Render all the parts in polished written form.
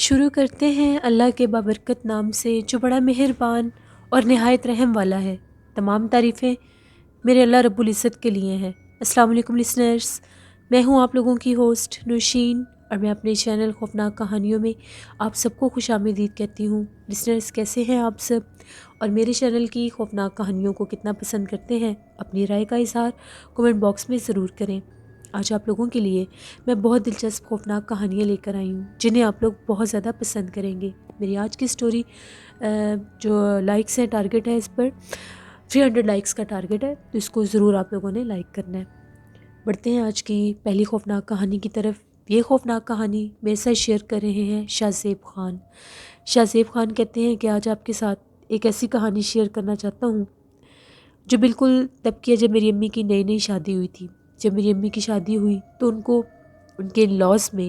شروع کرتے ہیں اللہ کے بابرکت نام سے جو بڑا مہربان اور نہایت رحم والا ہے۔ تمام تعریفیں میرے اللہ رب العزت کے لیے ہیں۔ السلام علیکم لسنرز، میں ہوں آپ لوگوں کی ہوسٹ نوشین، اور میں اپنے چینل خوفناک کہانیوں میں آپ سب کو خوش آمدید کہتی ہوں۔ لسنرز، کیسے ہیں آپ سب؟ اور میرے چینل کی خوفناک کہانیوں کو کتنا پسند کرتے ہیں؟ اپنی رائے کا اظہار کومنٹ باکس میں ضرور کریں۔ آج آپ لوگوں کے لیے میں بہت دلچسپ خوفناک کہانیاں لے کر آئی ہوں جنہیں آپ لوگ بہت زیادہ پسند کریں گے۔ میری آج کی سٹوری جو لائکس ہے، ٹارگٹ ہے، اس پر 300 لائکس کا ٹارگٹ ہے، تو اس کو ضرور آپ لوگوں نے لائک کرنا ہے۔ بڑھتے ہیں آج کی پہلی خوفناک کہانی کی طرف۔ یہ خوفناک کہانی میرے ساتھ شیئر کر رہے ہیں شاہ زیب خان۔ شاہ زیب خان کہتے ہیں کہ آج آپ کے ساتھ ایک ایسی کہانی شیئر کرنا چاہتا ہوں جو بالکل تب کی ہے جب میری امی کی نئی نئی شادی ہوئی تھی۔ جب میری امی کی شادی ہوئی تو ان کو ان کے لاس میں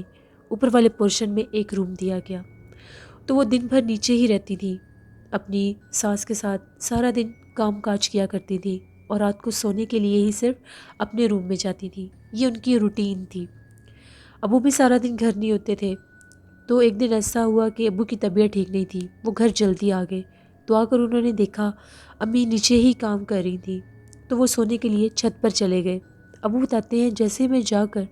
اوپر والے پورشن میں ایک روم دیا گیا، تو وہ دن بھر نیچے ہی رہتی تھی، اپنی ساس کے ساتھ سارا دن کام کاج کیا کرتی تھی اور رات کو سونے کے لیے ہی صرف اپنے روم میں جاتی تھی۔ یہ ان کی روٹین تھی۔ ابو بھی سارا دن گھر نہیں ہوتے تھے، تو ایک دن ایسا ہوا کہ ابو کی طبیعت ٹھیک نہیں تھی، وہ گھر جلدی آ گئے۔ تو آ کر انہوں نے دیکھا امی نیچے ہی کام کر رہی تھی، تو وہ سونے کے لیے چھت پر چلے گئے۔ ابو بتاتے ہیں جیسے میں جا کر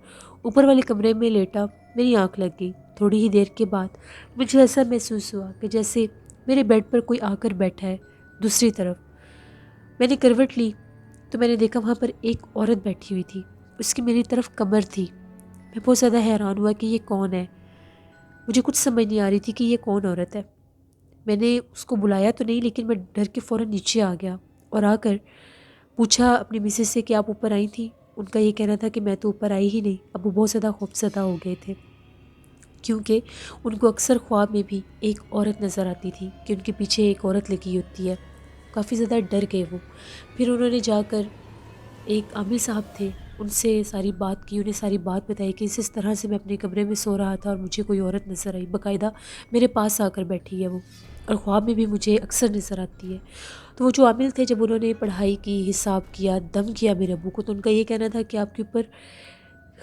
اوپر والے کمرے میں لیٹا، میری آنکھ لگ گئی۔ تھوڑی ہی دیر کے بعد مجھے ایسا محسوس ہوا کہ جیسے میرے بیڈ پر کوئی آ کر بیٹھا ہے دوسری طرف۔ میں نے کروٹ لی تو میں نے دیکھا وہاں پر ایک عورت بیٹھی ہوئی تھی، اس کی میری طرف کمر تھی۔ میں بہت زیادہ حیران ہوا کہ یہ کون ہے۔ مجھے کچھ سمجھ نہیں آ رہی تھی کہ یہ کون عورت ہے۔ میں نے اس کو بلایا تو نہیں، لیکن میں ڈر کے فوراً نیچے آ گیا اور آ کر پوچھا اپنی مسز سے کہ آپ اوپر آئی تھیں؟ ان کا یہ کہنا تھا کہ میں تو اوپر آئی ہی نہیں۔ اب وہ بہت زیادہ خوفزدہ ہو گئے تھے، کیونکہ ان کو اکثر خواب میں بھی ایک عورت نظر آتی تھی کہ ان کے پیچھے ایک عورت لگی ہوتی ہے۔ کافی زیادہ ڈر گئے وہ۔ پھر انہوں نے جا کر ایک عامل صاحب تھے، ان سے ساری بات کی، انہیں ساری بات بتائی کہ اس طرح سے میں اپنے کمرے میں سو رہا تھا اور مجھے کوئی عورت نظر آئی، باقاعدہ میرے پاس آ کر بیٹھی ہے وہ، اور خواب میں بھی مجھے اکثر نظر آتی ہے۔ تو وہ جو عامل تھے، جب انہوں نے پڑھائی کی، حساب کیا، دم کیا میرے ابو کو، تو ان کا یہ کہنا تھا کہ آپ کے اوپر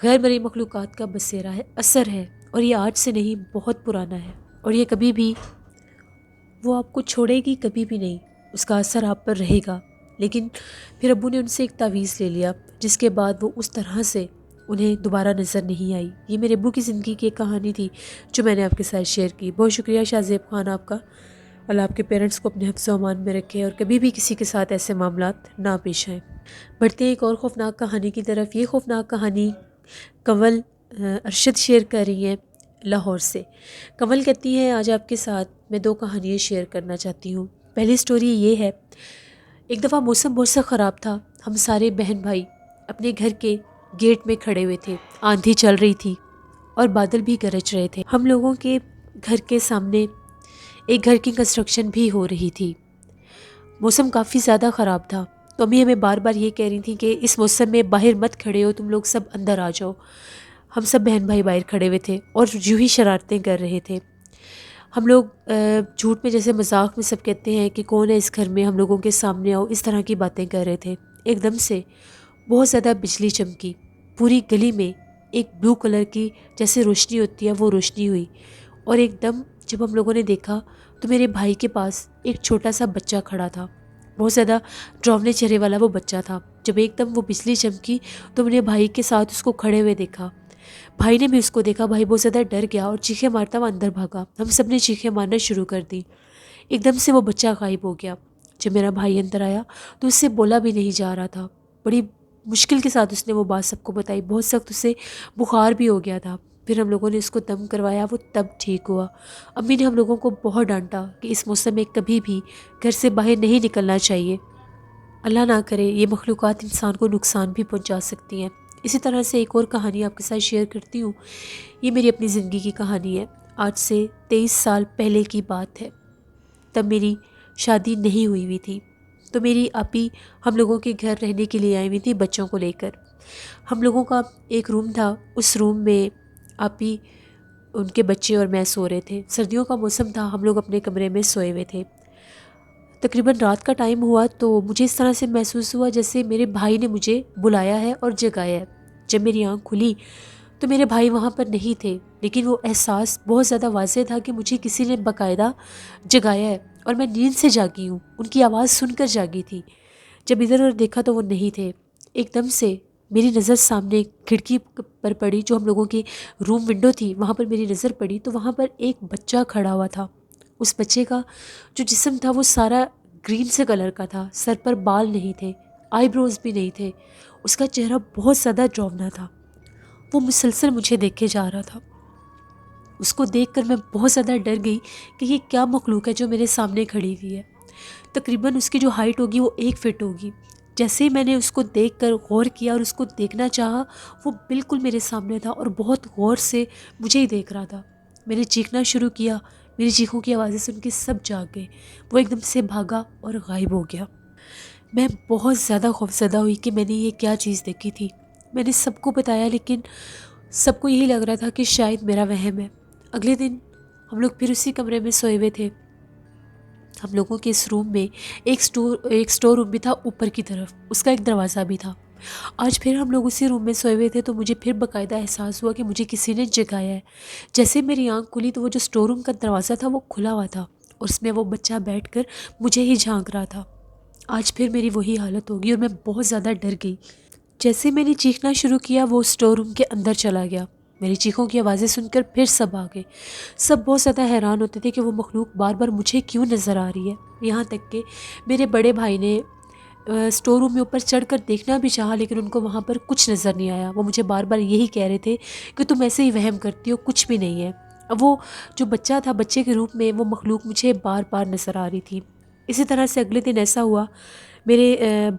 غیر مرئی مخلوقات کا بسیرا ہے، اثر ہے، اور یہ آج سے نہیں بہت پرانا ہے، اور یہ کبھی بھی وہ آپ کو چھوڑے گی، کبھی بھی نہیں، اس کا اثر آپ پر رہے گا۔ لیکن پھر ابو نے ان سے ایک تعویذ لے لیا، جس کے بعد وہ اس طرح سے انہیں دوبارہ نظر نہیں آئی۔ یہ میرے ابو کی زندگی کی ایک کہانی تھی جو میں نے آپ کے ساتھ شیئر کی۔ بہت شکریہ شاہ زیب خان آپ کا۔ اللہ آپ کے پیرنٹس کو اپنے حفظ و امان میں رکھے اور کبھی بھی کسی کے ساتھ ایسے معاملات نہ پیش آئیں۔ بڑھتے ہیں ایک اور خوفناک کہانی کی طرف۔ یہ خوفناک کہانی کنول ارشد شیئر کر رہی ہیں لاہور سے۔ کنول کہتی ہیں آج آپ کے ساتھ میں 2 کہانیاں شیئر کرنا چاہتی ہوں۔ پہلی سٹوری یہ ہے، ایک دفعہ موسم بہت سا خراب تھا، ہم سارے بہن بھائی اپنے گھر کے گیٹ میں کھڑے ہوئے تھے، آندھی چل رہی تھی اور بادل بھی گرج رہے تھے۔ ہم لوگوں کے گھر کے سامنے ایک گھر کی کنسٹرکشن بھی ہو رہی تھی۔ موسم کافی زیادہ خراب تھا، تو امی ہمیں بار بار یہ کہہ رہی تھیں کہ اس موسم میں باہر مت کھڑے ہو، تم لوگ سب اندر آ جاؤ۔ ہم سب بہن بھائی باہر کھڑے ہوئے تھے اور یوں ہی شرارتیں کر رہے تھے۔ ہم لوگ جھوٹ میں جیسے مذاق میں سب کہتے ہیں کہ کون ہے اس گھر میں، ہم لوگوں کے سامنے آؤ، اس طرح کی باتیں کر رہے تھے۔ ایک دم سے بہت زیادہ بجلی چمکی، پوری گلی میں ایک بلو کلر کی جیسے روشنی ہوتی ہے وہ روشنی ہوئی، اور ایک دم جب ہم لوگوں نے دیکھا تو میرے بھائی کے پاس ایک چھوٹا سا بچہ کھڑا تھا، بہت زیادہ ڈراؤنے چہرے والا وہ بچہ تھا۔ جب ایک دم وہ بجلی چمکی تو میں نے بھائی کے ساتھ اس کو کھڑے ہوئے دیکھا۔ بھائی نے بھی اس کو دیکھا، بھائی بہت زیادہ ڈر گیا اور چیخیں مارتا ہوا اندر بھاگا۔ ہم سب نے چیخیں مارنا شروع کر دی۔ ایک دم سے وہ بچہ غائب ہو گیا۔ جب میرا بھائی اندر آیا تو اس سے بولا بھی نہیں جا رہا تھا، بڑی مشکل کے ساتھ اس نے وہ بات سب کو بتائی، بہت سخت اسے بخار بھی ہو گیا تھا۔ پھر ہم لوگوں نے اس کو دم کروایا، وہ تب ٹھیک ہوا۔ امی نے ہم لوگوں کو بہت ڈانٹا کہ اس موسم میں کبھی بھی گھر سے باہر نہیں نکلنا چاہیے، اللہ نہ کرے یہ مخلوقات انسان کو نقصان بھی پہنچا سکتی ہیں۔ اسی طرح سے ایک اور کہانی آپ کے ساتھ شیئر کرتی ہوں۔ یہ میری اپنی زندگی کی کہانی ہے، آج سے 23 سال پہلے کی بات ہے۔ تب میری شادی نہیں ہوئی تھی، تو میری آپی ہم لوگوں کے گھر رہنے کے لیے آئی ہوئی تھی بچوں کو لے کر۔ ہم لوگوں کا ایک روم تھا، اس روم میں آپی، ان کے بچے اور میں سو رہے تھے۔ سردیوں کا موسم تھا، ہم لوگ اپنے کمرے میں سوئے ہوئے تھے۔ تقریباً رات کا ٹائم ہوا تو مجھے اس طرح سے محسوس ہوا جیسے میرے بھائی نے مجھے بلایا ہے اور جگایا ہے۔ جب میری آنکھ کھلی تو میرے بھائی وہاں پر نہیں تھے، لیکن وہ احساس بہت زیادہ واضح تھا کہ مجھے کسی نے باقاعدہ جگایا ہے اور میں نیند سے جاگی ہوں، ان کی آواز سن کر جاگی تھی۔ جب ادھر ادھر دیکھا تو وہ نہیں تھے۔ ایک دم سے میری نظر سامنے کھڑکی پر پڑی، جو ہم لوگوں کی روم ونڈو تھی وہاں پر میری نظر پڑی، تو وہاں پر ایک بچہ کھڑا ہوا تھا۔ اس بچے کا جو جسم تھا وہ سارا گرین سے کلر کا تھا، سر پر بال نہیں تھے، آئی بروز بھی نہیں تھے، اس کا چہرہ بہت زیادہ ڈراؤنا تھا۔ وہ مسلسل مجھے دیکھے جا رہا تھا۔ اس کو دیکھ کر میں بہت زیادہ ڈر گئی کہ یہ کیا مخلوق ہے جو میرے سامنے کھڑی ہوئی ہے۔ تقریباً اس کی جو ہائٹ ہوگی وہ 1 فٹ ہوگی۔ جیسے ہی میں نے اس کو دیکھ کر غور کیا اور اس کو دیکھنا چاہا، وہ بالکل میرے سامنے تھا اور بہت غور سے مجھے ہی دیکھ رہا تھا۔ میں نے چیخنا شروع کیا، میری چیخوں کی آوازیں سن کے سب جاگ گئے۔ وہ ایک دم سے بھاگا اور غائب ہو گیا۔ میں بہت زیادہ خوفزدہ ہوئی کہ میں نے یہ کیا چیز دیکھی تھی۔ میں نے سب کو بتایا، لیکن سب کو یہی لگ رہا تھا کہ شاید میرا وہم ہے۔ اگلے دن ہم لوگ پھر اسی کمرے میں سوئے ہوئے تھے۔ ہم لوگوں کے اس روم میں ایک سٹور روم بھی تھا اوپر کی طرف، اس کا ایک دروازہ بھی تھا۔ آج پھر ہم لوگ اسی روم میں سوئے ہوئے تھے، تو مجھے پھر باقاعدہ احساس ہوا کہ مجھے کسی نے جگایا ہے۔ جیسے میری آنکھ کھلی تو وہ جو سٹور روم کا دروازہ تھا وہ کھلا ہوا تھا اور اس میں وہ بچہ بیٹھ کر مجھے ہی جھانک رہا تھا۔ آج پھر میری وہی حالت ہوگی اور میں بہت زیادہ ڈر گئی۔ جیسے میں نے چیخنا شروع کیا، وہ سٹور روم کے اندر چلا گیا۔ میری چیخوں کی آوازیں سن کر پھر سب آ گئے۔ سب بہت زیادہ حیران ہوتے تھے کہ وہ مخلوق بار بار مجھے کیوں نظر آ رہی ہے۔ یہاں تک کہ میرے بڑے بھائی نے سٹور روم میں اوپر چڑھ کر دیکھنا بھی چاہا، لیکن ان کو وہاں پر کچھ نظر نہیں آیا۔ وہ مجھے بار بار یہی کہہ رہے تھے کہ تم ایسے ہی وہم کرتی ہو، کچھ بھی نہیں ہے۔ اب وہ جو بچہ تھا، بچے کے روپ میں وہ مخلوق مجھے بار بار نظر آ رہی تھی۔ اسی طرح سے اگلے دن ایسا ہوا، میرے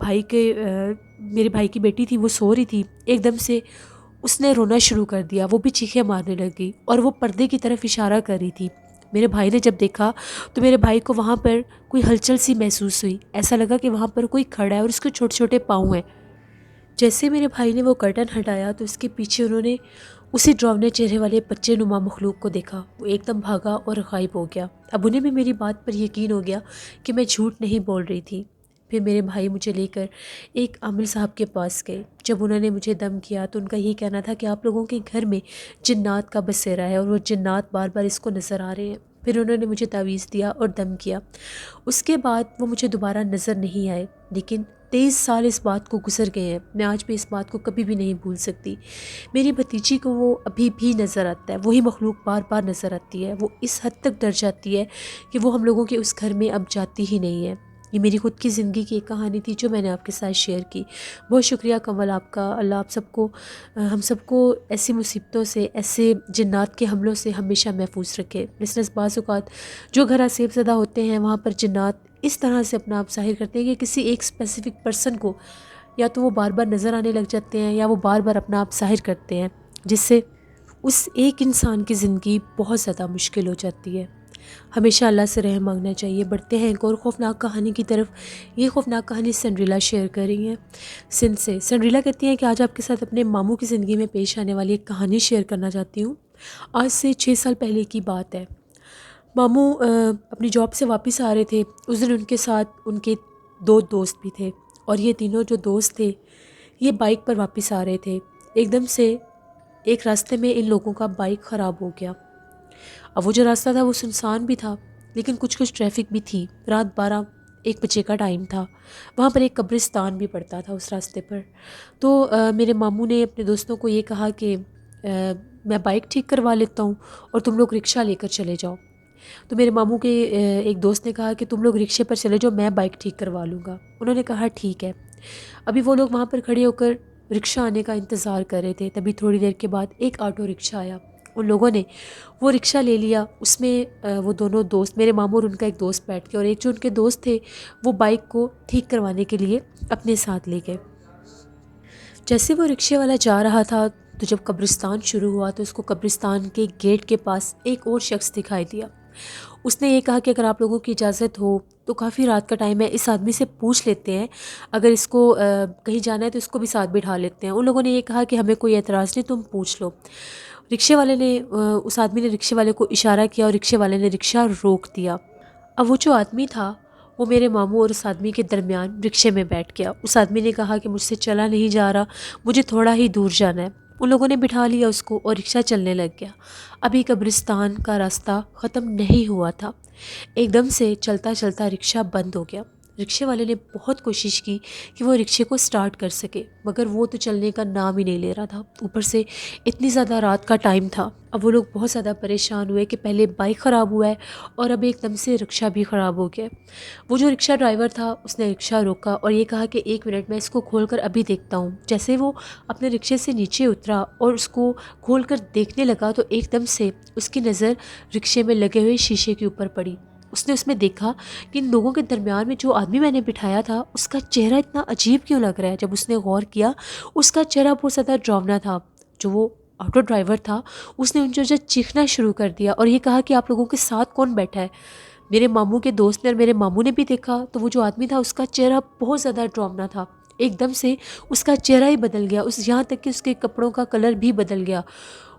بھائی کی بیٹی تھی، وہ سو رہی تھی، ایک دم سے اس نے رونا شروع کر دیا، وہ بھی چیخیں مارنے لگی اور وہ پردے کی طرف اشارہ کر رہی تھی۔ میرے بھائی نے جب دیکھا تو میرے بھائی کو وہاں پر کوئی ہلچل سی محسوس ہوئی، ایسا لگا کہ وہاں پر کوئی کھڑا ہے اور اس کے چھوٹے چھوٹے پاؤں ہیں۔ جیسے میرے بھائی نے وہ کرٹن ہٹایا تو اس کے پیچھے انہوں نے اسی ڈراؤنے چہرے والے بچے نما مخلوق کو دیکھا۔ وہ ایک دم بھاگا اور غائب ہو گیا۔ اب انہیں بھی میری بات پر یقین ہو گیا کہ میں جھوٹ نہیں بول رہی تھی۔ پھر میرے بھائی مجھے لے کر ایک عامل صاحب کے پاس گئے۔ جب انہوں نے مجھے دم کیا تو ان کا یہ کہنا تھا کہ آپ لوگوں کے گھر میں جنات کا بسیرا ہے اور وہ جنات بار بار اس کو نظر آ رہے ہیں۔ پھر انہوں نے مجھے تعویذ دیا اور دم کیا۔ اس کے بعد وہ مجھے دوبارہ نظر نہیں آئے، لیکن 23 سال اس بات کو گزر گئے ہیں، میں آج بھی اس بات کو کبھی بھی نہیں بھول سکتی۔ میری بھتیجی کو وہ ابھی بھی نظر آتا ہے، وہی مخلوق بار بار نظر آتی ہے۔ وہ اس حد تک ڈر جاتی ہے کہ وہ ہم لوگوں کے اس گھر میں اب جاتی ہی نہیں ہے۔ یہ میری خود کی زندگی کی ایک کہانی تھی جو میں نے آپ کے ساتھ شیئر کی۔ بہت شکریہ کنول آپ کا۔ اللہ آپ سب کو، ہم سب کو ایسی مصیبتوں سے، ایسے جنات کے حملوں سے ہمیشہ محفوظ رکھے۔ لسنرز، بعض اوقات جو گھر آسیب زدہ ہوتے ہیں وہاں پر جنات اس طرح سے اپنا آپ ظاہر کرتے ہیں کہ کسی ایک اسپیسیفک پرسن کو یا تو وہ بار بار نظر آنے لگ جاتے ہیں یا وہ بار بار اپنا آپ ظاہر کرتے ہیں، جس سے اس ایک انسان کی زندگی بہت زیادہ مشکل ہو جاتی ہے۔ ہمیشہ اللہ سے رحم مانگنا چاہیے۔ بڑھتے ہیں ایک اور خوفناک کہانی کی طرف۔ یہ خوفناک کہانی سنڈریلا شیئر کر رہی ہیں سندھ سے۔ سنڈریلا کہتی ہیں کہ آج آپ کے ساتھ اپنے ماموں کی زندگی میں پیش آنے والی ایک کہانی شیئر کرنا چاہتی ہوں۔ آج سے 6 سال پہلے کی بات ہے۔ ماموں اپنی جاب سے واپس آ رہے تھے۔ اس دن ان کے ساتھ ان کے 2 دوست بھی تھے، اور یہ تینوں جو دوست تھے یہ بائک پر واپس آ رہے تھے۔ ایک دم سے ایک راستے میں ان لوگوں کا بائک خراب ہو گیا۔ اب وہ جو راستہ تھا وہ سنسان بھی تھا، لیکن کچھ ٹریفک بھی تھی۔ رات 12-1 بجے کا ٹائم تھا۔ وہاں پر ایک قبرستان بھی پڑتا تھا اس راستے پر۔ تو میرے ماموں نے اپنے دوستوں کو یہ کہا کہ میں بائک ٹھیک کروا لیتا ہوں اور تم لوگ رکشہ لے کر چلے جاؤ۔ تو میرے ماموں کے ایک دوست نے کہا کہ تم لوگ رکشے پر چلے جاؤ، میں بائک ٹھیک کروا لوں گا۔ انہوں نے کہا ٹھیک ہے۔ ابھی وہ لوگ وہاں پر کھڑے ہو کر رکشہ آنے کا انتظار کر رہے تھے، تبھی تھوڑی دیر کے بعد ایک آٹو رکشہ آیا۔ ان لوگوں نے وہ رکشہ لے لیا۔ اس میں وہ دونوں دوست، میرے ماموں اور ان کا ایک دوست بیٹھ کے، اور ایک جو ان کے دوست تھے وہ بائک کو ٹھیک کروانے کے لیے اپنے ساتھ لے گئے۔ جیسے وہ رکشے والا جا رہا تھا تو جب قبرستان شروع ہوا تو اس کو قبرستان کے گیٹ کے پاس ایک اور شخص دکھائی دیا۔ اس نے یہ کہا کہ اگر آپ لوگوں کی اجازت ہو تو کافی رات کا ٹائم ہے، اس آدمی سے پوچھ لیتے ہیں، اگر اس کو کہیں جانا ہے تو اس کو بھی ساتھ بٹھا لیتے ہیں۔ ان لوگوں نے یہ کہا کہ ہمیں کوئی اعتراض نہیں، تم پوچھ لو۔ رکشے والے نے اس آدمی نے رکشے والے کو اشارہ کیا اور رکشے والے نے رکشہ روک دیا۔ اب وہ جو آدمی تھا وہ میرے ماموں اور اس آدمی کے درمیان رکشے میں بیٹھ گیا۔ اس آدمی نے کہا کہ مجھ سے چلا نہیں جا رہا، مجھے تھوڑا ہی دور جانا ہے۔ ان لوگوں نے بٹھا لیا اس کو اور رکشہ چلنے لگ گیا۔ ابھی قبرستان کا راستہ ختم نہیں ہوا تھا، ایک دم سے چلتا چلتا رکشہ بند ہو گیا۔ رکشے والے نے بہت کوشش کی کہ وہ رکشے کو سٹارٹ کر سکے، مگر وہ تو چلنے کا نام ہی نہیں لے رہا تھا۔ اوپر سے اتنی زیادہ رات کا ٹائم تھا۔ اب وہ لوگ بہت زیادہ پریشان ہوئے کہ پہلے بائک خراب ہوا ہے اور اب ایک دم سے رکشہ بھی خراب ہو گیا۔ وہ جو رکشہ ڈرائیور تھا اس نے رکشہ روکا اور یہ کہا کہ 1 منٹ میں اس کو کھول کر ابھی دیکھتا ہوں۔ جیسے وہ اپنے رکشے سے نیچے اترا اور اس کو کھول کر دیکھنے لگا تو ایک دم سے اس کی نظر رکشے میں لگے ہوئے شیشے کے اوپر پڑی۔ اس نے اس میں دیکھا کہ ان لوگوں کے درمیان میں جو آدمی میں نے بٹھایا تھا اس کا چہرہ اتنا عجیب کیوں لگ رہا ہے۔ جب اس نے غور کیا اس کا چہرہ بہت زیادہ ڈراؤنا تھا۔ جو وہ آٹو ڈرائیور تھا اس نے ان جو چیخنا شروع کر دیا اور یہ کہا کہ آپ لوگوں کے ساتھ کون بیٹھا ہے۔ میرے ماموں کے دوست نے اور میرے ماموں نے بھی دیکھا تو وہ جو آدمی تھا اس کا چہرہ بہت زیادہ ڈراؤنا تھا۔ ایک دم سے اس کا چہرہ ہی بدل گیا، یہاں تک کہ اس کے کپڑوں کا کلر بھی بدل گیا۔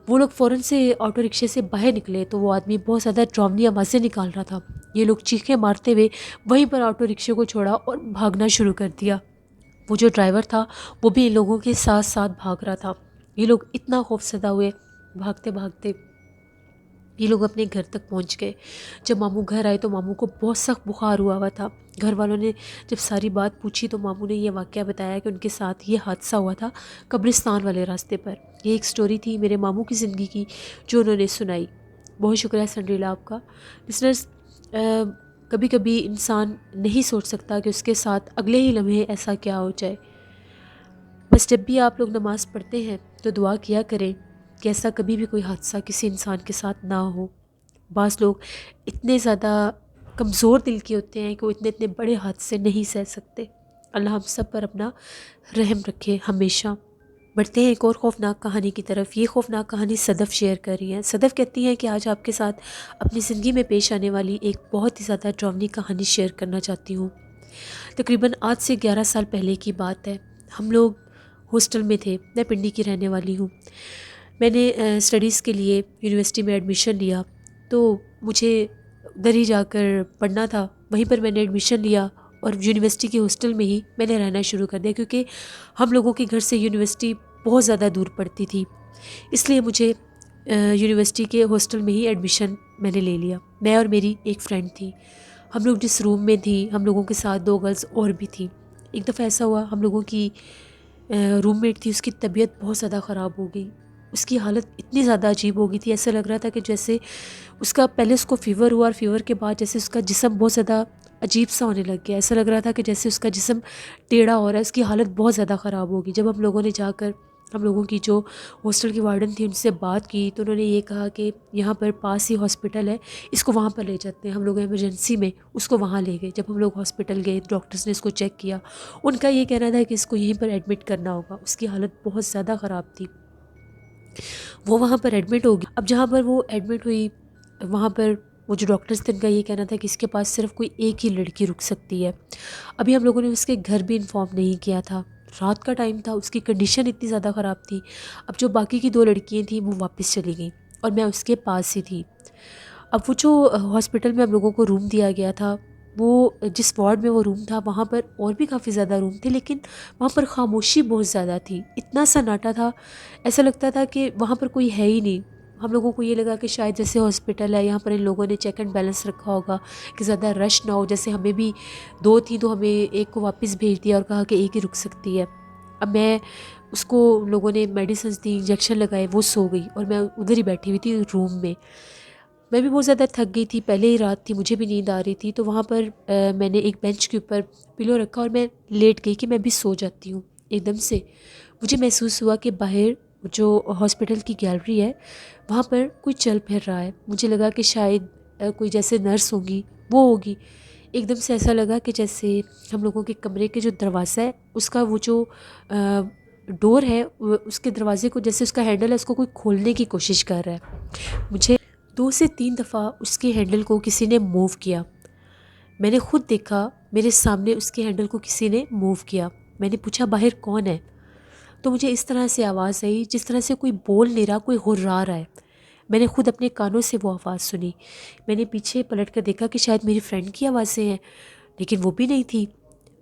وہ لوگ فوراً سے آٹو رکشے سے باہر نکلے تو وہ آدمی بہت زیادہ ڈراؤنی آوازیں نکال رہا تھا۔ یہ لوگ چیخیں مارتے ہوئے وہیں پر آٹو رکشے کو چھوڑا اور بھاگنا شروع کر دیا۔ وہ جو ڈرائیور تھا وہ بھی ان لوگوں کے ساتھ ساتھ بھاگ رہا تھا۔ یہ لوگ اتنا خوفزدہ ہوئے، بھاگتے بھاگتے یہ لوگ اپنے گھر تک پہنچ گئے۔ جب ماموں گھر آئے تو ماموں کو بہت سخت بخار ہوا تھا۔ گھر والوں نے جب ساری بات پوچھی تو ماموں نے یہ واقعہ بتایا کہ ان کے ساتھ یہ حادثہ ہوا تھا قبرستان والے راستے پر۔ یہ ایک سٹوری تھی میرے ماموں کی زندگی کی جو انہوں نے سنائی۔ بہت شکریہ سنڈریلا آپ کا۔ لسنرز، کبھی کبھی انسان نہیں سوچ سکتا کہ اس کے ساتھ اگلے ہی لمحے ایسا کیا ہو جائے۔ بس جب بھی آپ لوگ نماز پڑھتے ہیں تو دعا کیا کریں کہ ایسا کبھی بھی کوئی حادثہ کسی انسان کے ساتھ نہ ہو۔ بعض لوگ اتنے زیادہ کمزور دل کے ہوتے ہیں کہ وہ اتنے بڑے حادثے نہیں سہ سکتے۔ اللہ ہم سب پر اپنا رحم رکھے ہمیشہ۔ بڑھتے ہیں ایک اور خوفناک کہانی کی طرف۔ یہ خوفناک کہانی صدف شیئر کر رہی ہے۔ صدف کہتی ہیں کہ آج آپ کے ساتھ اپنی زندگی میں پیش آنے والی ایک بہت ہی زیادہ ڈراؤنی کہانی شیئر کرنا چاہتی ہوں۔ تقریباً آج سے 11 سال پہلے کی بات ہے۔ ہم لوگ ہاسٹل میں تھے۔ میں پنڈی کی رہنے والی ہوں۔ میں نے اسٹڈیز کے لیے یونیورسٹی میں ایڈمیشن لیا تو مجھے ادھر ہی جا کر پڑھنا تھا۔ وہیں پر میں نے ایڈمیشن لیا اور یونیورسٹی کے ہاسٹل میں ہی میں نے رہنا شروع کر دیا کیونکہ ہم لوگوں کے گھر سے یونیورسٹی بہت زیادہ دور پڑتی تھی، اس لیے مجھے یونیورسٹی کے ہاسٹل میں ہی ایڈمیشن میں نے لے لیا۔ میں اور میری ایک فرینڈ تھی۔ ہم لوگ جس روم میں تھی ہم لوگوں کے ساتھ 2 گرلز اور بھی تھیں۔ ایک دفعہ ایسا ہوا ہم لوگوں کی روم میٹ تھی، اس کی طبیعت بہت زیادہ خراب ہو گئی۔ اس کی حالت اتنی زیادہ عجیب ہو گئی تھی، ایسا لگ رہا تھا کہ جیسے پہلے اس کو فیور ہوا اور فیور کے بعد جیسے اس کا جسم بہت زیادہ عجیب سا ہونے لگ گیا۔ ایسا لگ رہا تھا کہ جیسے اس کا جسم ٹیڑھا ہو رہا ہے۔ اس کی حالت بہت زیادہ خراب ہوگی۔ جب ہم لوگوں نے جا کر ہم لوگوں کی جو ہاسٹل کی وارڈن تھی ان سے بات کی تو انہوں نے یہ کہا کہ یہاں پر پاس ہی ہاسپٹل ہے، اس کو وہاں پر لے جاتے ہیں۔ ہم لوگ ایمرجنسی میں اس کو وہاں لے گئے۔ جب ہم لوگ ہاسپٹل گئے ڈاکٹرز نے اس کو چیک کیا، ان کا یہ کہنا تھا کہ اس کو یہیں پر ایڈمٹ کرنا ہوگا۔ اس کی حالت بہت زیادہ خراب تھی۔ وہ وہاں پر ایڈمٹ ہوگی۔ اب جہاں پر وہ ایڈمٹ ہوئی وہاں پر وہ جو ڈاکٹرز تھے ان کا یہ کہنا تھا کہ اس کے پاس صرف کوئی ایک ہی لڑکی رک سکتی ہے۔ ابھی ہم لوگوں نے اس کے گھر بھی انفارم نہیں کیا تھا، رات کا ٹائم تھا، اس کی کنڈیشن اتنی زیادہ خراب تھی۔ اب جو باقی کی 2 لڑکیاں تھیں وہ واپس چلی گئیں اور میں اس کے پاس ہی تھی۔ اب وہ جو ہاسپٹل میں ہم لوگوں کو روم دیا گیا تھا، وہ جس وارڈ میں وہ روم تھا وہاں پر اور بھی کافی زیادہ روم تھے، لیکن وہاں پر خاموشی بہت زیادہ تھی۔ اتنا سناٹا تھا، ایسا لگتا تھا کہ وہاں پر کوئی ہے ہی نہیں۔ ہم لوگوں کو یہ لگا کہ شاید جیسے ہاسپٹل ہے یہاں پر ان لوگوں نے چیک اینڈ بیلنس رکھا ہوگا کہ زیادہ رش نہ ہو۔ جیسے ہمیں بھی 2 تھیں تو ہمیں ایک کو واپس بھیج دیا اور کہا کہ ایک ہی رک سکتی ہے۔ اب میں اس کو لوگوں نے میڈیسنز دی، انجیکشن لگائے، وہ سو گئی اور میں ادھر ہی بیٹھی ہوئی تھی روم میں۔ میں بھی بہت زیادہ تھک گئی تھی، پہلے ہی رات تھی، مجھے بھی نیند آ رہی تھی۔ تو وہاں پر میں نے ایک بینچ کے اوپر پلو رکھا اور میں لیٹ گئی کہ میں بھی سو جاتی ہوں۔ ایک دم سے مجھے محسوس ہوا کہ باہر جو ہاسپٹل کی گیلری ہے وہاں پر کوئی چل پھر رہا ہے۔ مجھے لگا کہ شاید کوئی جیسے نرس ہوگی وہ ہوگی۔ ایک دم سے ایسا لگا کہ جیسے ہم لوگوں کے کمرے کے جو دروازہ ہے اس کا وہ جو ڈور ہے اس کے دروازے کو جیسے اس کا ہینڈل ہے اس کو کوئی کھولنے کی کوشش کر رہا ہے۔ مجھے 2 سے 3 دفعہ اس کے ہینڈل کو کسی نے موو کیا۔ میں نے خود دیکھا میرے سامنے اس کے ہینڈل کو کسی نے موو کیا۔ میں نے پوچھا باہر کون ہے؟ تو مجھے اس طرح سے آواز آئی جس طرح سے کوئی بول نہیں رہا، کوئی غرا رہا ہے۔ میں نے خود اپنے کانوں سے وہ آواز سنی۔ میں نے پیچھے پلٹ کر دیکھا کہ شاید میری فرینڈ کی آوازیں ہیں، لیکن وہ بھی نہیں تھی۔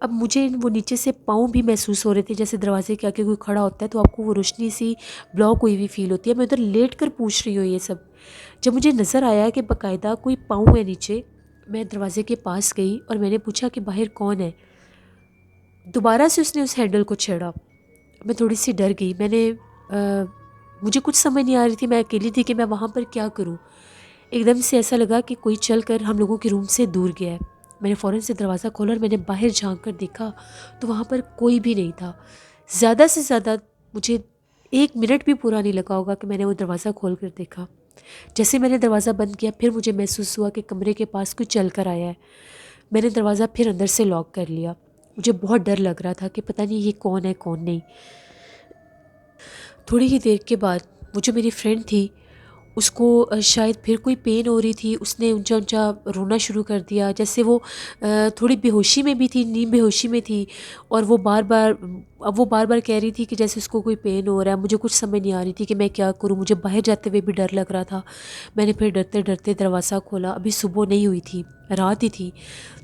اب مجھے وہ نیچے سے پاؤں بھی محسوس ہو رہے تھے، جیسے دروازے کے آگے کوئی کھڑا ہوتا ہے تو آپ کو وہ روشنی سی بلاک ہوئی ہوئی فیل ہوتی ہے. میں ادھر لیٹ کر پوچھ رہی ہوں یہ سب. جب مجھے نظر آیا کہ باقاعدہ کوئی پاؤں ہے نیچے، میں دروازے کے پاس گئی اور میں نے پوچھا کہ باہر کون ہے. دوبارہ سے اس نے اس ہینڈل کو چھیڑا. میں تھوڑی سی ڈر گئی. مجھے کچھ سمجھ نہیں آ رہی تھی، میں اکیلی تھی کہ میں وہاں پر کیا کروں. ایک دم سے ایسا لگا کہ کوئی چل کر ہم لوگوں کے روم سے دور گیا ہے. میں نے فوراً سے دروازہ کھولا اور میں نے باہر جھانک کر دیکھا تو وہاں پر کوئی بھی نہیں تھا. زیادہ سے زیادہ مجھے 1 منٹ بھی پورا نہیں لگا ہوگا کہ میں نے وہ دروازہ کھول کر دیکھا. جیسے میں نے دروازہ بند کیا پھر مجھے محسوس ہوا کہ کمرے کے پاس کوئی چل کر آیا ہے. میں نے دروازہ پھر اندر سے لاک کر لیا. مجھے بہت ڈر لگ رہا تھا کہ پتہ نہیں یہ کون ہے کون نہیں. تھوڑی ہی دیر کے بعد وہ جو میری فرینڈ تھی اس کو شاید پھر کوئی پین ہو رہی تھی. اس نے اونچا اونچا رونا شروع کر دیا، جیسے وہ تھوڑی بے ہوشی میں بھی تھی، نیم بے ہوشی میں تھی. اور وہ بار بار کہہ رہی تھی کہ جیسے اس کو کوئی پین ہو رہا ہے. مجھے کچھ سمجھ نہیں آ رہی تھی کہ میں کیا کروں. مجھے باہر جاتے ہوئے بھی ڈر لگ رہا تھا. میں نے پھر ڈرتے ڈرتے دروازہ کھولا. ابھی صبح نہیں ہوئی تھی، رات ہی تھی.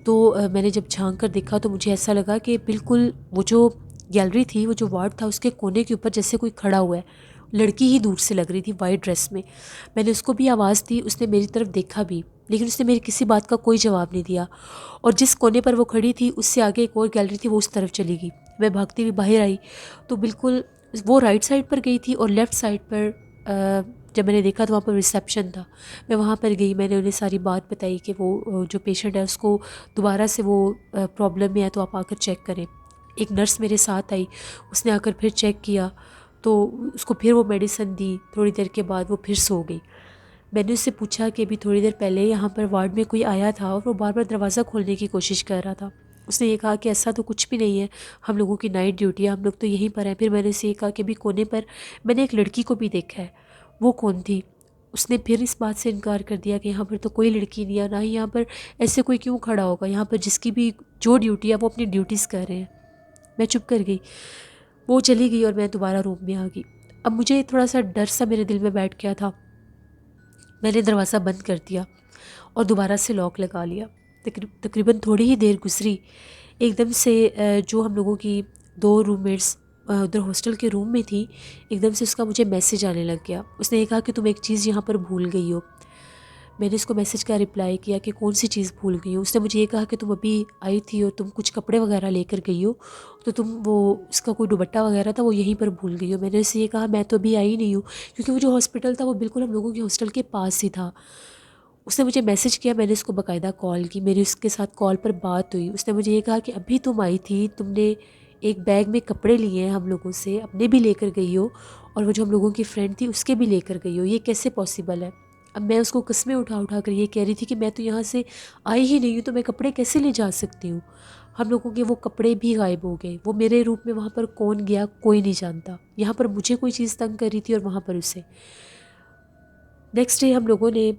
تو میں نے جب جھانک کر دیکھا تو مجھے ایسا لگا کہ بالکل وہ جو گیلری تھی، وہ جو وارڈ تھا، اس کے کونے کے اوپر جیسے کوئی کھڑا ہوا ہے. لڑکی ہی دور سے لگ رہی تھی وائٹ ڈریس میں. میں نے اس کو بھی آواز دی، اس نے میری طرف دیکھا بھی، لیکن اس نے میری کسی بات کا کوئی جواب نہیں دیا. اور جس کونے پر وہ کھڑی تھی اس سے آگے ایک اور گیلری تھی، وہ اس طرف چلی گئی. میں بھاگتی ہوئی باہر آئی تو بالکل وہ رائٹ سائڈ پر گئی تھی اور لیفٹ سائڈ پر جب میں نے دیکھا تو وہاں پر ریسیپشن تھا. میں وہاں پر گئی، میں نے انہیں ساری بات بتائی کہ وہ جو پیشنٹ ہے اس کو دوبارہ سے وہ پرابلم میں ہے تو آپ آ کر چیک کریں. ایک نرس میرے ساتھ آئی، اس نے آ کر پھر چیک کیا تو اس کو پھر وہ میڈیسن دی. تھوڑی دیر کے بعد وہ پھر سو گئی. میں نے اس سے پوچھا کہ ابھی تھوڑی دیر پہلے یہاں پر وارڈ میں کوئی آیا تھا اور وہ بار بار دروازہ کھولنے کی کوشش کر رہا تھا. اس نے یہ کہا کہ ایسا تو کچھ بھی نہیں ہے، ہم لوگوں کی نائٹ ڈیوٹی ہے، ہم لوگ تو یہیں پر ہیں. پھر میں نے اسے یہ کہا کہ ابھی کونے پر میں نے ایک لڑکی کو بھی دیکھا ہے، وہ کون تھی؟ اس نے پھر اس بات سے انکار کر دیا کہ یہاں پر تو کوئی لڑکی نہیں ہے، نہ ہی یہاں پر ایسے کوئی کیوں کھڑا ہوگا. یہاں پر جس کی بھی جو ڈیوٹی ہے وہ اپنی ڈیوٹیز کر رہے ہیں. میں چپ کر گئی. وہ چلی گئی اور میں دوبارہ روم میں آ گئی. اب مجھے تھوڑا سا ڈر سا میرے دل میں بیٹھ گیا تھا. میں نے دروازہ بند کر دیا اور دوبارہ سے لاک لگا لیا. تقریباً تھوڑی ہی دیر گزری، ایک دم سے جو ہم لوگوں کی 2 روم میٹس ادھر ہاسٹل کے روم میں تھی، ایک دم سے اس کا مجھے میسیج آنے لگ گیا. اس نے یہ کہا کہ تم ایک چیز یہاں پر بھول گئی ہو. میں نے اس کو میسیج کا رپلائی کیا کہ کون سی چیز بھول گئی ہوں. اس نے مجھے یہ کہا کہ تم ابھی آئی تھی اور تم کچھ کپڑے وغیرہ لے کر گئی ہو تو تم وہ اس کا کوئی دوپٹہ وغیرہ تھا وہ یہیں پر بھول گئی ہو. میں نے اسے یہ کہا میں تو ابھی آئی نہیں ہوں، کیونکہ وہ جو ہاسپٹل تھا وہ بالکل ہم لوگوں کے ہاسٹل کے پاس ہی تھا. اس نے مجھے میسیج کیا، میں نے اس کو باقاعدہ کال کی، میری اس کے ساتھ کال پر بات ہوئی. اس نے مجھے یہ کہا کہ ابھی تم آئی تھی، تم نے ایک بیگ میں کپڑے لیے ہیں ہم لوگوں سے، اپنے بھی لے کر گئی ہو اور وہ جو ہم لوگوں کی فرینڈ تھی اس کے بھی لے کر گئی ہو. یہ کیسے پاسبل ہے؟ اب میں اس کو قسمیں اٹھا کر یہ کہہ رہی تھی کہ میں تو یہاں سے آئی ہی نہیں ہوں تو میں کپڑے کیسے لے جا سکتی ہوں. ہم لوگوں کے وہ کپڑے بھی غائب ہو گئے. وہ میرے روم میں وہاں پر کون گیا کوئی نہیں جانتا. یہاں پر مجھے کوئی چیز تنگ کر رہی تھی اور وہاں پر اسے. نیکسٹ ڈے ہم لوگوں نے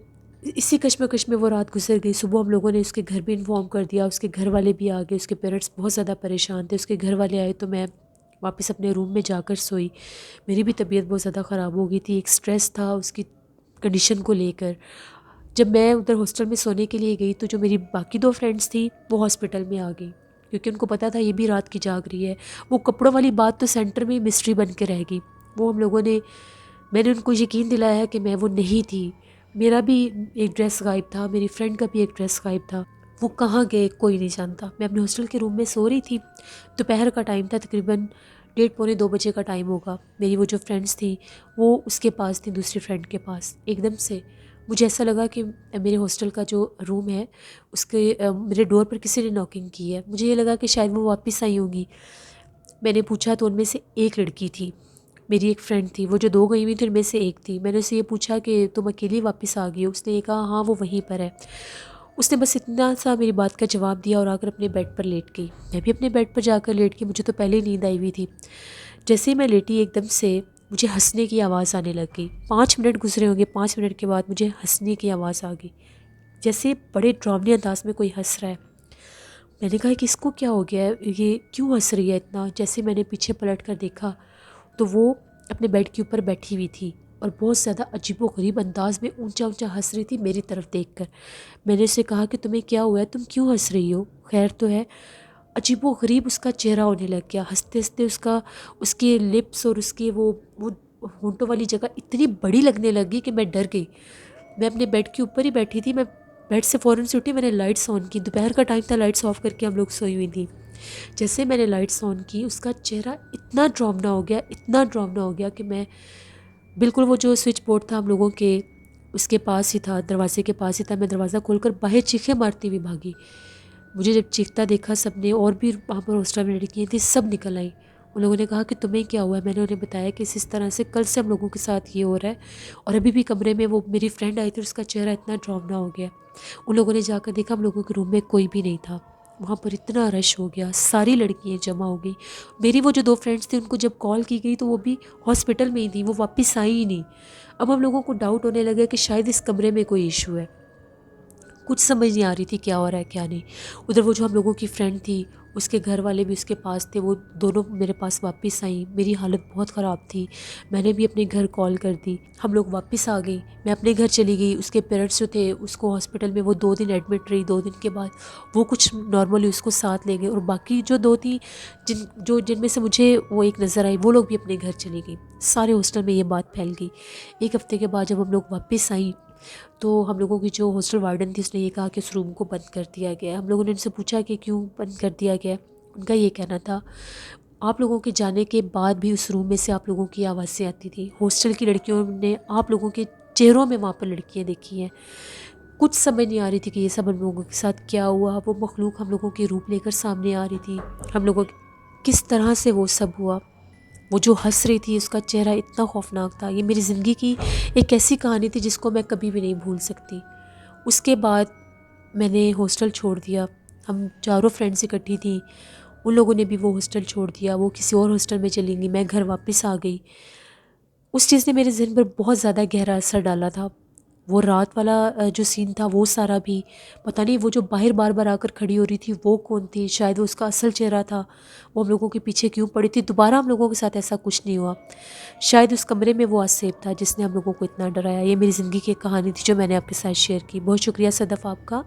اسی کشمکش میں وہ رات گزر گئی. صبح ہم لوگوں نے اس کے گھر بھی انفارم کر دیا، اس کے گھر والے بھی آ گئے. اس کے پیرنٹس بہت زیادہ پریشان تھے. اس کے گھر والے آئے تو میں واپس اپنے روم میں جا کر سوئی. میری بھی طبیعت بہت زیادہ خراب ہو گئی تھی. ایک سٹریس تھا اس کی کنڈیشن کو لے کر. جب میں ادھر ہاسٹل میں سونے کے لیے گئی تو جو میری باقی 2 فرینڈس تھیں وہ ہاسپٹل میں آ گئی، کیونکہ ان کو پتا تھا یہ بھی رات کی جاگ رہی ہے. وہ کپڑوں والی بات تو سینٹر میں مسٹری بن کے رہ گئی. وہ ہم لوگوں نے میں نے ان کو یقین دلایا کہ میں وہ نہیں تھی. میرا بھی ایک ڈریس غائب تھا، میری فرینڈ کا بھی ایک ڈریس غائب تھا. وہ کہاں گئے کوئی نہیں جانتا. میں اپنے ہاسٹل کے روم میں سو رہی تھی. دوپہر کا ٹائم تھا، تقریباً 1:30 پونے 2 بجے کا ٹائم ہوگا. میری وہ جو فرینڈس تھیں وہ اس کے پاس تھیں، دوسری فرینڈ کے پاس. ایک دم سے مجھے ایسا لگا کہ میرے ہاسٹل کا جو روم ہے اس کے میرے ڈور پر کسی نے ناکنگ کی ہے. مجھے یہ لگا کہ شاید وہ واپس آئی ہوں گی. میں نے پوچھا تو ان میں سے ایک لڑکی تھی، میری ایک فرینڈ تھی. وہ جو 2 گئی ہوئی تھی ان میں سے ایک تھی. میں نے اسے یہ پوچھا کہ تم اکیلی واپس آ گئی ہو؟ اس نے یہ کہا ہاں وہ وہیں پر ہے. اس نے بس اتنا سا میری بات کا جواب دیا اور آ کر اپنے بیڈ پر لیٹ گئی. میں بھی اپنے بیڈ پر جا کر لیٹ گئی. مجھے تو پہلے ہی نیند آئی ہوئی تھی. جیسے ہی میں لیٹی ایک دم سے مجھے ہنسنے کی آواز آنے لگ گئی. 5 منٹ گزرے ہوں گے، 5 منٹ کے بعد مجھے ہنسنے کی آواز آ گئی، جیسے بڑے ڈراؤنے انداز میں کوئی ہنس رہا ہے. میں نے کہا کہ اس کو کیا ہو گیا ہے، یہ کیوں ہنس رہی ہے اتنا؟ جیسے میں نے پیچھے پلٹ کر دیکھا تو وہ اپنے بیڈ کے اوپر بیٹھی ہوئی تھی اور بہت زیادہ عجیب و غریب انداز میں اونچا اونچا ہنس رہی تھی میری طرف دیکھ کر. میں نے اسے کہا کہ تمہیں کیا ہوا ہے، تم کیوں ہنس رہی ہو، خیر تو ہے؟ عجیب و غریب اس کا چہرہ ہونے لگ گیا. ہنستے ہنستے اس کے لپس اور اس کے وہ ہونٹوں والی جگہ اتنی بڑی لگنے لگی کہ میں ڈر گئی. میں اپنے بیڈ کے اوپر ہی بیٹھی تھی. میں بیڈ سے فوراً سے اٹھی, میں نے لائٹس آن کی. دوپہر کا ٹائم تھا, لائٹس آف کر کے ہم لوگ سوئی ہوئی تھیں. جیسے میں نے لائٹس آن کی, اس کا چہرہ اتنا ڈراؤنا ہو گیا, اتنا ڈراؤنا ہو گیا کہ میں بالکل, وہ جو سوئچ بورڈ تھا ہم لوگوں کے اس کے پاس ہی تھا, دروازے کے پاس ہی تھا, میں دروازہ کھول کر باہر چیخیں مارتی ہوئی بھاگی. مجھے جب چیختا دیکھا سب نے, اور بھی وہاں پر ہاسٹل میں لڑکیاں تھیں, سب نکل آئیں. ان لوگوں نے کہا کہ تمہیں کیا ہوا ہے. میں نے انہیں بتایا کہ اس طرح سے کل سے ہم لوگوں کے ساتھ یہ ہو رہا ہے, اور ابھی بھی کمرے میں وہ میری فرینڈ آئی تھی, اس کا چہرہ اتنا ڈراؤنا ہو گیا. ان لوگوں نے جا کر دیکھا, ہم لوگوں کے روم میں کوئی بھی نہیں تھا. وہاں پر اتنا رش ہو گیا, ساری لڑکیاں جمع ہو گئی. میری وہ جو 2 فرینڈس تھیں, ان کو جب کال کی گئی تو وہ بھی ہاسپٹل میں ہی تھیں, وہ واپس آئی ہی نہیں. اب ہم لوگوں کو ڈاؤٹ ہونے لگا کہ شاید اس کمرے میں کوئی ایشو ہے. کچھ سمجھ نہیں آ رہی تھی کیا ہو رہا ہے کیا نہیں. ادھر وہ جو ہم لوگوں کی فرینڈ تھی, اس کے گھر والے بھی اس کے پاس تھے, وہ دونوں میرے پاس واپس آئیں. میری حالت بہت خراب تھی, میں نے بھی اپنے گھر کال کر دی. ہم لوگ واپس آ گئی, میں اپنے گھر چلی گئی. اس کے پیرنٹس جو تھے, اس کو ہاسپٹل میں وہ 2 دن ایڈمٹ رہی. 2 دن کے بعد وہ کچھ نارملی اس کو ساتھ لے گئے, اور باقی جو 2 تھیں جن میں سے مجھے وہ ایک نظر آئی, وہ لوگ بھی اپنے گھر چلی گئی. سارے ہاسٹل میں یہ بات پھیل گئی. 1 ہفتے کے بعد جب ہم لوگ واپس آئیں تو ہم لوگوں کی جو ہاسٹل وارڈن تھی, اس نے یہ کہا کہ اس روم کو بند کر دیا گیا ہے. ہم لوگوں نے ان سے پوچھا کہ کیوں بند کر دیا گیا ہے. ان کا یہ کہنا تھا, آپ لوگوں کے جانے کے بعد بھی اس روم میں سے آپ لوگوں کی آوازیں آتی تھیں. ہاسٹل کی لڑکیوں نے آپ لوگوں کے چہروں میں وہاں پر لڑکیاں دیکھی ہیں. کچھ سمجھ نہیں آ رہی تھی کہ یہ سب ہم لوگوں کے ساتھ کیا ہوا. وہ مخلوق ہم لوگوں کے روپ لے کر سامنے آ رہی تھی. ہم لوگوں کس طرح سے وہ سب ہوا. وہ جو ہنس رہی تھی, اس کا چہرہ اتنا خوفناک تھا. یہ میری زندگی کی ایک ایسی کہانی تھی جس کو میں کبھی بھی نہیں بھول سکتی. اس کے بعد میں نے ہاسٹل چھوڑ دیا. ہم چاروں فرینڈس اکٹھی تھیں, ان لوگوں نے بھی وہ ہاسٹل چھوڑ دیا. وہ کسی اور ہاسٹل میں چلی گئی, میں گھر واپس آ گئی. اس چیز نے میرے ذہن پر بہت زیادہ گہرا اثر ڈالا تھا. وہ رات والا جو سین تھا, وہ سارا بھی پتہ نہیں, وہ جو باہر بار بار آ کر کھڑی ہو رہی تھی, وہ کون تھی. شاید وہ اس کا اصل چہرہ تھا. وہ ہم لوگوں کے پیچھے کیوں پڑی تھی. دوبارہ ہم لوگوں کے ساتھ ایسا کچھ نہیں ہوا. شاید اس کمرے میں وہ آصف تھا جس نے ہم لوگوں کو اتنا ڈرایا. یہ میری زندگی کی ایک کہانی تھی جو میں نے آپ کے ساتھ شیئر کی. بہت شکریہ صدف آپ کا.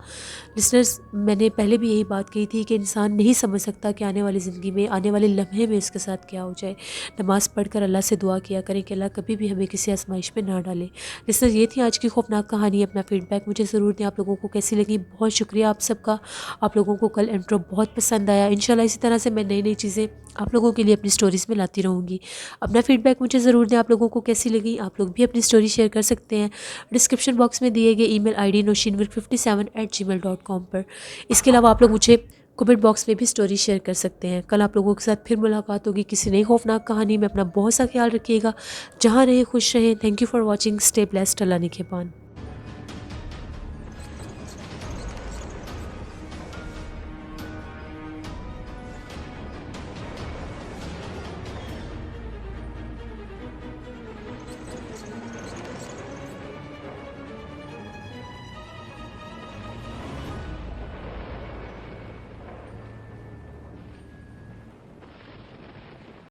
لسنرز, میں نے پہلے بھی یہی بات کہی تھی کہ انسان نہیں سمجھ سکتا کہ آنے والی زندگی میں, آنے والے لمحے میں اس کے ساتھ کیا ہو جائے. نماز پڑھ کر اللہ سے دعا کیا کریں کہ اللہ کبھی بھی ہمیں کسی آزمائش میں نہ ڈالے. لسنرز, یہ تھی آج کی خوفناک کہانی. اپنا فیڈ بیک مجھے ضرور دیں, آپ لوگوں کو کیسی لگی. بہت شکریہ آپ سب کا. آپ لوگوں کو کل انٹرو بہت پسند آیا. انشاءاللہ اسی طرح سے میں نئی نئی چیزیں آپ لوگوں کے لیے اپنی سٹوریز میں لاتی رہوں گی. اپنا فیڈ بیک مجھے ضرور دیں, آپ لوگوں کو کیسی لگی. آپ لوگ بھی اپنی سٹوری شیئر کر سکتے ہیں ڈسکرپشن باکس میں دیے گئے ای میل آئی ڈی noshinwirk57@gmail.com پر. اس کے علاوہ آپ لوگ مجھے کمنٹ باکس میں بھی سٹوری شیئر کر سکتے ہیں. کل آپ لوگوں کے ساتھ پھر ملاقات ہوگی کسی نئی خوفناک کہانی میں. اپنا بہت سا خیال رکھیے گا. جہاں رہیں خوش رہیں. Thank you for watching. Stay blessed. اللہ نگہبان.